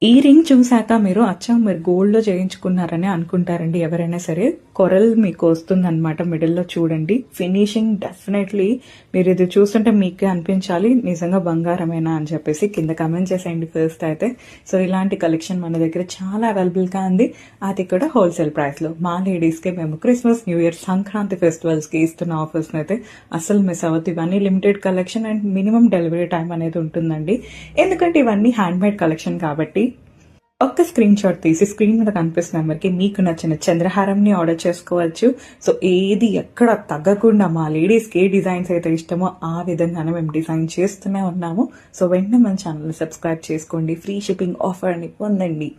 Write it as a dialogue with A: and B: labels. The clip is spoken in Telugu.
A: ఈ రింగ్ చూసాక మీరు అచ్చం మీరు గోల్డ్లో చేయించుకున్నారని అనుకుంటారండి ఎవరైనా సరే. కొరల్ మీకు వస్తుందన్నమాట మిడిల్లో. చూడండి ఫినిషింగ్ డెఫినెట్లీ మీరు ఇది చూస్తుంటే మీకే అనిపించాలి నిజంగా బంగారమేనా అని చెప్పేసి. కింద కమెంట్ చేసేయండి ఫస్ట్ అయితే. సో ఇలాంటి కలెక్షన్ మన దగ్గర చాలా అవైలబుల్గా ఉంది, అది కూడా హోల్సేల్ ప్రైస్లో. మా లేడీస్కి మేము క్రిస్మస్, న్యూ ఇయర్, సంక్రాంతి ఫెస్టివల్స్కి ఇస్తున్న ఆఫర్స్ని అయితే అసలు మిస్ అవ్వద్దు. ఇవన్నీ limited collection and minimum delivery time అనేది ఉంటుందండి, ఎందుకంటే ఇవన్నీ హ్యాండ్మేడ్ కలెక్షన్ కాబట్టి. ఒక్క స్క్రీన్ షాట్ తీసి స్క్రీన్ మీద కనిపిస్తున్న నెంబర్కి మీకు నచ్చిన చంద్రహారంని ఆర్డర్ చేసుకోవచ్చు. సో ఏది ఎక్కడ తగ్గకుండా మా లేడీస్కి ఏ డిజైన్స్ అయితే ఇష్టమో ఆ విధంగానే మేము డిజైన్ చేస్తూనే ఉన్నాము. సో వెంటనే మన ఛానల్ని సబ్స్క్రైబ్ చేసుకోండి, ఫ్రీ షిప్పింగ్ ఆఫర్ని పొందండి.